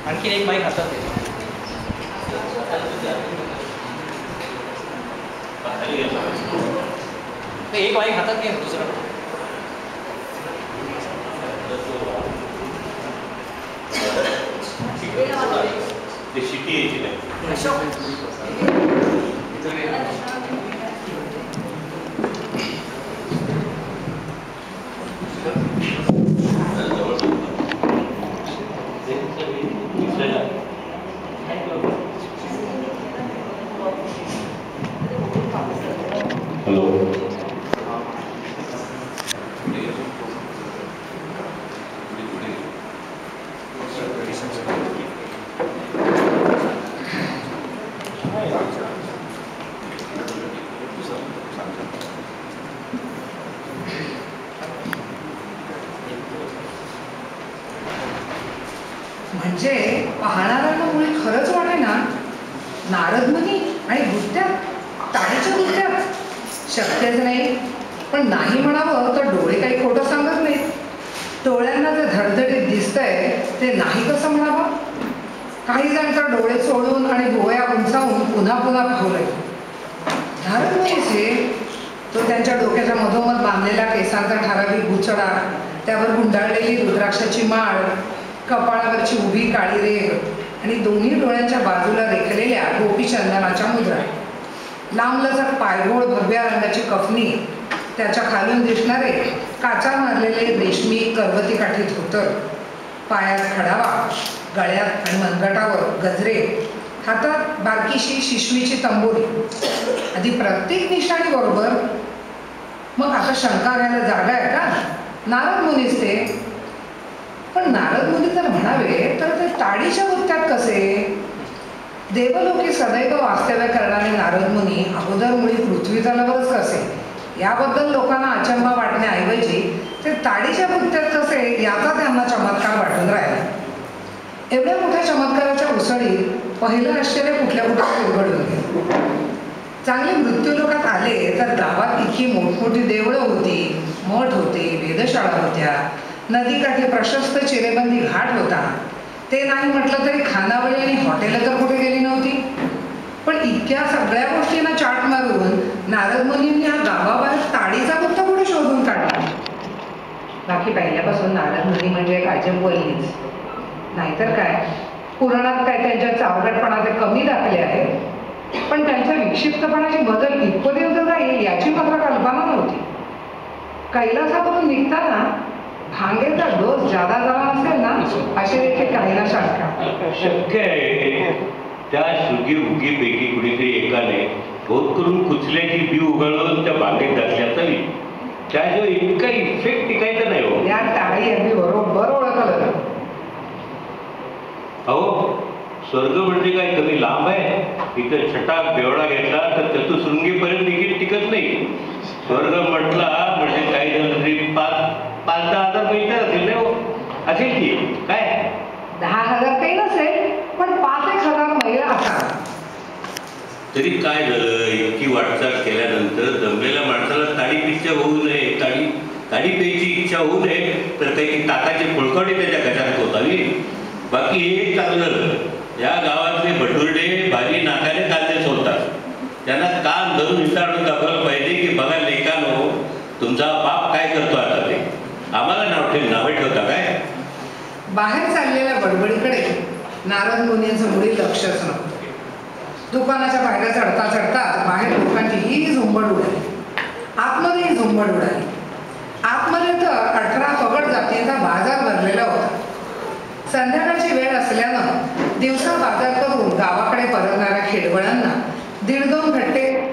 आणखी एक माईक हातात आहे. एक माईक हातात घे दुसरा. ते शिटी यायची नाही. हॅलो. म्हणजे पाहणाऱ्यांना मुळे खरंच वाटे ना, नारदमुनी आणि गुत्त्यात, ताडीच्या गुत्त्यात शक्यच नाही. पण नाही म्हणावं तर डोळे काही खोटं सांगत नाहीत. डोळ्यांना जे धडधडीत दिसतंय ते नाही कसं म्हणावं. काही जण तर डोळे सोडून आणि भोवया उंचावून पुन्हा पुन्हा पाहू नारदमुनीच हे. तो त्यांच्या डोक्याच्या मधोमध बांधलेला केसांचा ठराविक गुचडा, त्यावर गुंडाळलेली रुद्राक्षाची माळ, कपाळावरची उभी काळी रेघ आणि दोन्ही डोळ्यांच्या बाजूला रेखलेल्या गोपीचंदनाच्या मुद्रा, लांबलचक पायघोळ भगव्या रंगाची कफनी, त्याच्या खालून दिसणारे काचा मारलेले रेशमी करवती काठी धोतर, पायात खडावा, गळ्यात आणि मनगटावर गजरे, हातात बारकीशी शिशवीची तंबोरी, आधी प्रत्येक निशाणी बरोबर. मग आता शंका घ्यायला जागा आहे का? नारद मुनीच ते. पण नारद मुनी जर म्हणावे तर ते ताडीच्या गुत्त्यात कसे? देवलोकी सदैव वास्तव्य करणारे नारद मुनी अगोदर मुळी पृथ्वी तलावरच कसे, याबद्दल लोकांना अचंबा वाटण्याऐवजी ते ताडीच्या गुत्त्यात कसे याचा त्यांना चमत्कार वाटून राहिला. एवढ्या मोठ्या चमत्काराच्या उसळीत पहिलं आश्चर्य कुठल्या कुठे उघडून गेलं. चांगले मृत्यूलोकात आले तर गावात इतकी मोठमोठी देवळं होती, मठ होते, वेधशाळा होत्या, नदीकाठी प्रशस्त चिरेबंदी घाट होता. ते नाही म्हटलं तरी खानावळी आणि हॉटेलं तर कुठे गेली नव्हती. पण इतक्या सगळ्या गोष्टींना चाट मारून नारद मुनींनी या गावाबाहेर ताडीचा गुत्ता कुठे शोधून काढला. बाकी पहिल्यापासून नारद मुनी म्हणजे एक अजब बोललीच, नाहीतर काय. पुराणात काय त्यांच्या चावटपणाचे कमी दाखले आहेत, पण त्यांच्या विक्षिप्तपणाची बदल इतपर्यंत जाईल याची मात्र कल्पना नव्हती. कैलासावरून निघताना भांगेचा डोस जादा झाला नसेल ना, असे देखील काहीला शंका. शक्य आहे. त्या सुगी उगीपैकी कुणीतरी एकाने बहुत करून कुचल्याची बी उघडून त्या बागेत घातल्या तरी त्याशिवाय इतका इफेक्ट टिकायचा नाही हो. या टाळी अगदी बरोबर ओळखलं. अहो, स्वर्ग म्हणजे काय कमी लांब आहे? इथं छटाक बेवडा घेतला तर चतुशृंगीपर्यंत देखील टिकत नाही. स्वर्ग म्हटला म्हणजे काही जण तरी 5-10,000 मिळतात असेल नाही हो, असेल की काय? 10,000 काही नसेल, पण 5-1,000 महिला असा. तरी काय झालं, इतकी वाटचाल केल्यानंतर जमलेल्या माणसाला ताडीची इच्छा होऊ नये, ताडी प्यायची इच्छा होऊ नये तर काही ताकाची फुलकवडी त्याच्या घशात होतावी. बाकी हे चांगलं. या गावातले भटुरडे भाजी नाकाने कांदे सोडतात. त्यांना काम धरून विचारून दाखवलं पाहिजे की बघा लेकानो, तुमचा बाप काय करतो आता ते आम्हाला नावे ठेवता काय? बाहेर चाललेल्या बडबडीकडे नारद मुनींचं मुळी लक्षच नव्हतं. दुकानाच्या बाहेर चढता चढता बाहेर लोकांची ही झुंबड उडाली, आतमध्येही झुंबड उडाली. आतमध्ये तर 18 पगड जातींचा बाजार भरलेला होता. संध्याकाळची वेळ असल्यानं दिवसा बाजार करून गावाकडे परतणाऱ्या खेडवळांना 1.5-2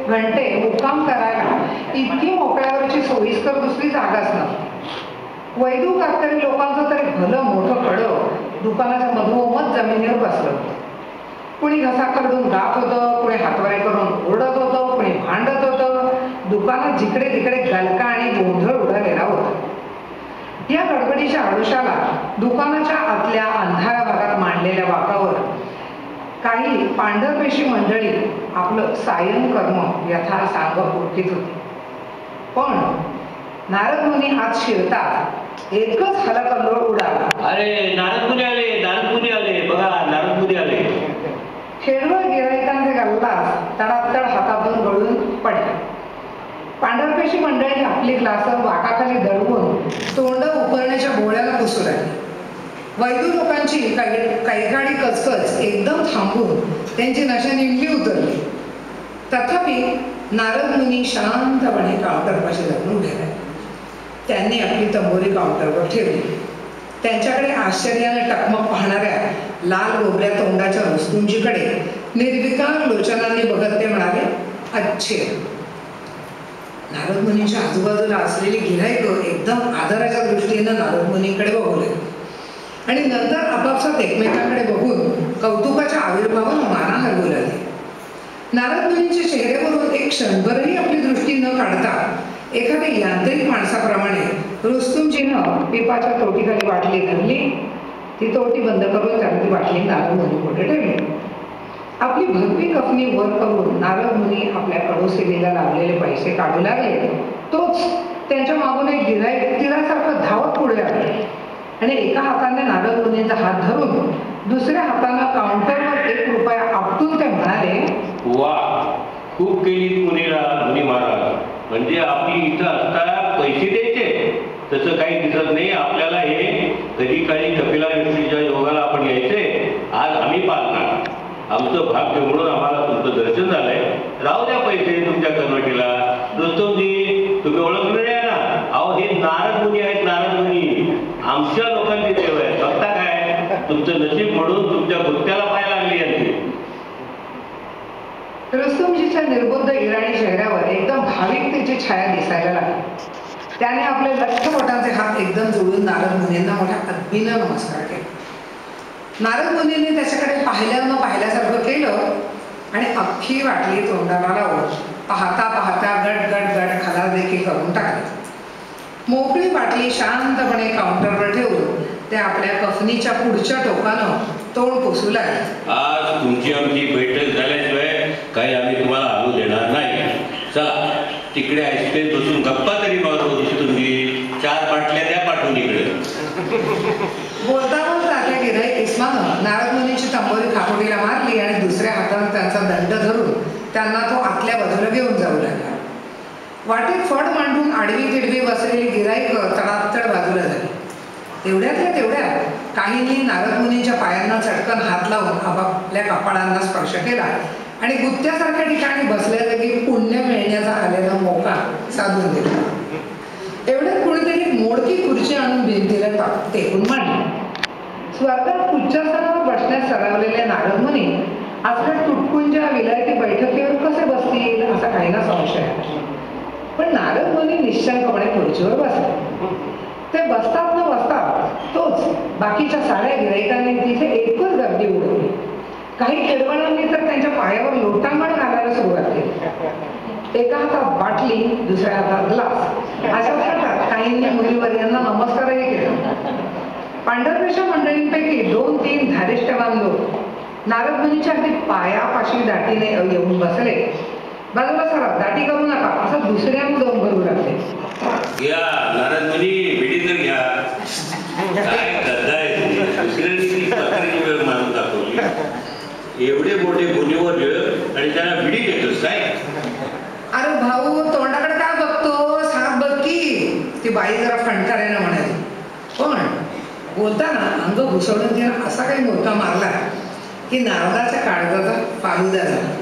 घंटे मुक्काम करायला इतकी मोकळ्यावरची सोयीस्कर दुसरी जागाच नव्हती. वैदू कातकरी लोकांचं तरी भलं मोठं कडं दुकानाच्या मधोमध जमिनीवर बसलं होतं. कुणी घसा कडून गात होतं, कुणी हातवारे करून ओरडत होतं, कुणी भांडत होतं. दुकानात जिकडे तिकडे गलका आणि गोंधळ उडालेला होता. या गडबडीच्या आडोशाला दुकानाच्या आतल्या अंधाऱ्या भागात मांडलेल्या वाकावर काही पांढरपेशी मंडळी आपलं सायं कर्म यथा सांग उठीत होती. पण नारद मुनी हात शिरतात एकच हलकल्लोळ उडाला. अरे नारद मुनी आले बघा, नारद मुनी आले. खेळवळ गिरायकांचे गल्लास तडातड हातातून गळून पडले. पांढरपेशी मंडळी आपली ग्लास वाकाखाली दडवून तोंड उपरण्याच्या भोळ्याला पुसू लागली. वैदू लोकांची कैकाडी कचकच एकदम थांबून त्यांची नशा निमली उतरली. तथापि नारद मुनी शांतपणे काउंटरपाशी जाऊन उभे राहिले. त्यांनी आपली तंबोरी काउंटरवर ठेवली. त्यांच्याकडे आश्चर्याने टकमक पाहणाऱ्या लाल गोबऱ्या तोंडाच्या रुस्तुंजीकडे निर्विकार लोचनांनी बघत ते म्हणाले, अच्छे. नारद मुनींच्या आजूबाजूला असलेली गिऱ्हाईकं एकदम आदराच्या दृष्टीने नारद मुनींकडे बघू लागली आणि नंतर आपापसात एकमेकांकडे बघून कौतुकाच्या आविर्भावानं माना हलवू लागले. नारद मुनींच्या चेहऱ्यावरून एक क्षणभरही आपली दृष्टी न काढता एखाद्या यांत्रिक माणसाप्रमाणे रुस्तुमजीनं पिपाच्या तोटीखाली बाटली धरली. ती तोटी बंद करून त्याने ती बाटली नारद मुनी पुढे ठेवली. आपली भगवी कफनी वर करून नारद मुनी आपल्या कडोसेलीला लावलेले पैसे काढू लागले. तोच त्यांच्या मागून एक गिऱ्हाईक तिरासारखं धावत पुढे आले आणि एका हाताने नारद मुनींचा हात धरून दुसऱ्या हाताने काउंटरवर 1 रुपया आपटून ते म्हणाले, वा, खूप केली मुनी महाराज. म्हणजे आपली इथं असता पैसे द्यायचे तसं काही दिसत नाही आपल्याला. हे कधी काळी कपिला व्यक्तीच्या योगाला आपण यायचे, आज आम्ही पाळणार. आमचं भाग्य म्हणून आम्हाला तुमचं दर्शन झालंय. राहू द्या पैसे तुमच्या कन्वर्टीला. रुस्तमजी, तुम्ही ओळखले नाही ना? अहो, हे नारद मुनी आहेत, नारद मुनी. आमच्या लोकांची देव आहे. बघता काय, तुमचं नशीब म्हणून तुमच्या गुत्त्याला पाय लागली यांची. रुस्तुमजीच्या निर्बुद्ध इराणी चेहऱ्यावर एकदम भाविकतेची छाया दिसायला लागली. त्याने आपले लठ्ठ बोटांचे हात एकदम जोडून नारद मुनींना मोठ्या अद्भीनं नमस्कार केला. नारद मुनींनी त्याच्याकडे पाहिल्यासारखं केलं आणि अख्खी वाटली तोंडाला लावून पाहता पाहता गट गट गट खलास देखील करून टाकली. मोकळी बाटली शांतपणे काउंटरवर ठेवून ते आपल्या कफनीच्या पुढच्या टोकानं तोंड पुसू लागले. आज तुमची आमची बैठक झाल्याशिवाय काही आम्ही तुम्हाला आणू देणार नाही. चला तिकडे आईस्क्रीम बसून गप्पा तरी मारू. तुम्ही 4 बाटल्या द्या पाठवून इकडे. बोलता बोलता त्या गिऱ्हाईक इस्मानं नारद मुनीची तंबोरी खापोटीला मारली आणि दुसऱ्या हाताने त्यांचा दंड धरून त्यांना तो आतल्या बाजूला घेऊन जाऊ लागला. वाटेत फड मांडून आडवी तिडवी बसलेली गिऱ्हाईक तडातड बाजूला झाली. तेवढ्यातल्या तेवढ्यात काहींनी नारद मुनींच्या पायांना चटकन हात लावून आपापल्या कपाळांना स्पर्श केला आणि गुत्त्यासारख्या ठिकाणी बसल्या जागी पुण्य मिळण्याचा आलेला मोका साधून दिला. एवढ्यात कुणीतरी मोडकी खुर्ची आणून भिंतीला टेकून मांडली. स्वर्गात उच्चासनावर बसण्यास सरावलेले नारद मुनी आपल्या तुटपुंच्या विलायती बैठकीवर कसे बसतील असा काहींना संशय आहे. पण नारद मुनी निश्चलपणे खुर्चीवर बसले. ते बसतात न बसतात तोच बाकीच्या साऱ्या गिऱ्हाईकांनी तिथे एकच गर्दी उडवली. काही खेळवणांनी तर त्यांच्या पायावर लोटांगण घालायला सुरुवात केली. एका हातात बाटली, दुसऱ्या हातात ग्लास. अशा प्रकारात काहींनी मुनीवर यांना नमस्कारही केला. पांढरपेशा मंडळींपैकी 2-3 धारिष्ठवान लोक नारद मुनीच्या अगदी पायापाशी दाटीने येऊन बसले. बाजूला सरा, दाटी करू नका असं दुसऱ्यानं दम भरू लागले. घ्या नारद मुनी, बिडी तर घ्या. काय करताय दुसऱ्यांनी पत्रिकेची वेळ मारून दाखवली. एवढे मोठे मुनीवर आणि त्याला बिडी देतोस काय? अरे भाऊ, तोंडाकडे काय बघतोस? हात बघ की. ती बाई जरा फणकाऱ्यानं म्हणाली. पण बोलताना अंग घुसवून तिनं असा काही मोठा मारला की नारदाच्या काळजाचा फालुदा झाला.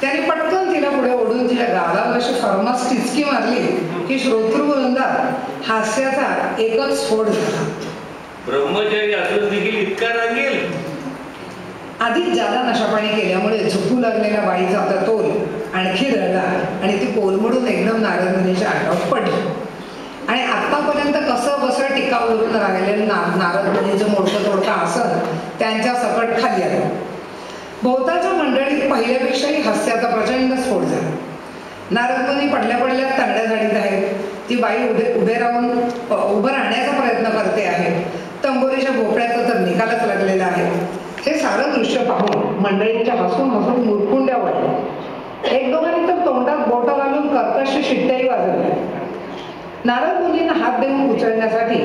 त्याने पटकन तिला पुढे ओढून तिला गालावर अशी फर्मास टिचकी मारली की श्रोतृवृंदात हास्याचा एकच स्फोट झाला. ब्रह्मचारी असून देखील इतका रागेल? आधीच जादा नशापाणी केल्यामुळे झुकू लागलेल्या बाईचा आता तोल आणखी रडला आणि ती कोलमडून एकदम नारद मुनीच्या अंगावर पडली. आणि आत्तापर्यंत कसं बसं टिकावरून राहिलेलं नारद मुनीचं मोडकं तोडकं आसन त्यांच्या सकट खाली आलं. भोवताच्या मंडळीत पहिल्यापेक्षाही हास्याचा प्रचंड स्फोट झाला. नारद मुनी पडल्या पडल्यात तांड्या झाडीत आहेत. ती बाई उभे राहून उभं राहण्याचा प्रयत्न करते आहे. तंबोरीच्या भोपळ्याचं तर निकालच लागलेला आहे. हे सारं दृश्य पाहून मंडळींच्या हसून हसून मुरकुंड्या वाढल्या. एक दोघांनी तर तोंडात बोटं घालून कर्कश शिट्ट्याही वाजवल्या. नारद मुनींना हात देऊन उचलण्यासाठी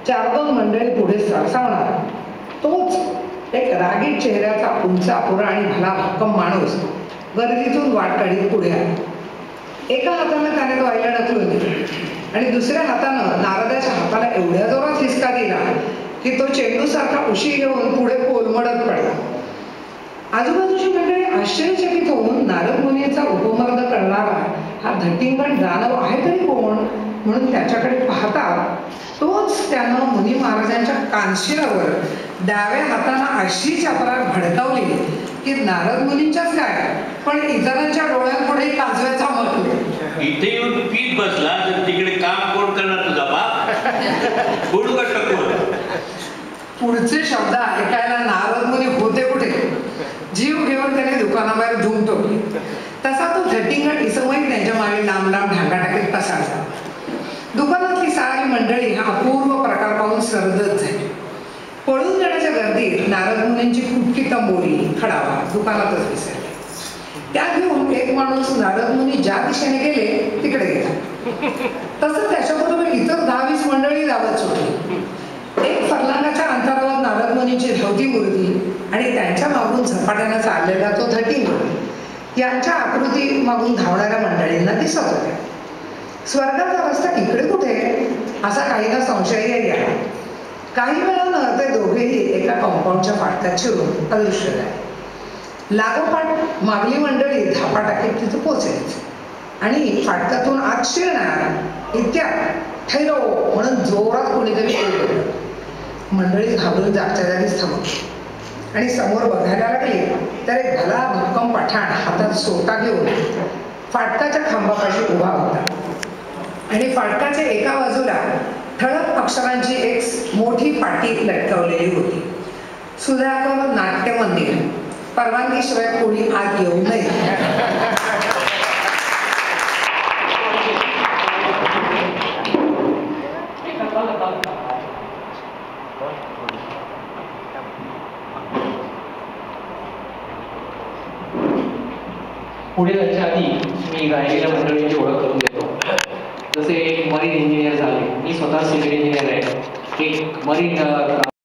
4-2 मंडळी पुढे सरसावणार. तोच एक रागीट चेहऱ्याचा उंचापुरा आणि भला भक्कम माणूस गर्दीतून वाट काढीत पुढे आला. एका हाताने त्याने व्हायला ढकलून आणि दुसऱ्या हातानं नारदाच्या हाताला एवढ्या जोरात हिसका दिला की तो चेंडूसारखा उशी घेऊन पुढे कोलमडत पडला. आजूबाजूची मंडळी आश्चर्यचकित होऊन नारद मुनींचा उपमर्द करणारा हा धटिंगण दानव आहे तरी कोण म्हणून त्याच्याकडे पाहतात. तोच त्यानं मुनी महाराजांच्या कानशिरावर डाव्या हातानं अशी चपराक भडकावली की नारद मुनींच्याच काय पण इतरांच्या डोळ्यांपुढे काजव्याचा म्हटले. इथे येऊन पीत बसला तर तिकडे काम कोण करणार तुझा बाप? बोलू का टकोर? पुढचे शब्द ऐकायला नारद मुनी होते कुठे. जीव घेऊन त्याने दुकानाबाहेर धूम ठोकली. तसा तो झटिंगट इसमही त्यांच्या मागे लांब लांब ढांगा टाकीत पसारला. दुकानातली सारी मंडळी हा अपूर्व प्रकार पाहून सरदच झाली. पळून जाण्याच्या गर्दीत नारद मुनींची फुटकी तंबोरी खडावा दुकानातच विसरली. त्यात घेऊन एक माणूस नारद मुनी ज्या दिशेने गेले तिकडे गेला. तसं त्याच्याबरोबर इतर 10-20 मंडळी धावत सुटली. एक फरलांगाच्या अंतरावर नारद मुनींची धवती मूर्ती आणि त्यांच्या मागून झपाट्यानं चाललेला तो धटिंग यांच्या आकृती मागून धावणाऱ्या मंडळींना दिसत होत्या. स्वर्गाचा रस्ता इकडे कुठे असा काहींना संशयही आला. काही वेळानं ते दोघेही एका कंपाऊंडच्या फाटकात शिरून अदृश्य झाले. लागोपाठ मागली मंडळी धापा टाकीत तिथे पोचली आणि फाटकातून आत शिरणार इतक्यात ठैरो म्हणून जोरात कोणीतरी बोललं. मंडळी घाबरून जागच्या जागीच थांबली आणि समोर बघायला लागली तर एक भला भक्कम पठाण हातात सोटा घेऊन फाटकाच्या खांबापाशी उभा होता आणि फाटकाच्या एका बाजूला ठळक अक्षरांची एक मोठी पाटी लटकवलेली होती. सुधाकर नाट्य मंदिर, परवानगीशिवाय कोणी आत येऊ नये. पुढे जायच्या आधी मी राहिलेल्या मंडळींची ओळख करून देतो. जसे एक मरीन इंजिनियर झाले, मी स्वतः सिव्हिल इंजिनियर आहे. एक मरीन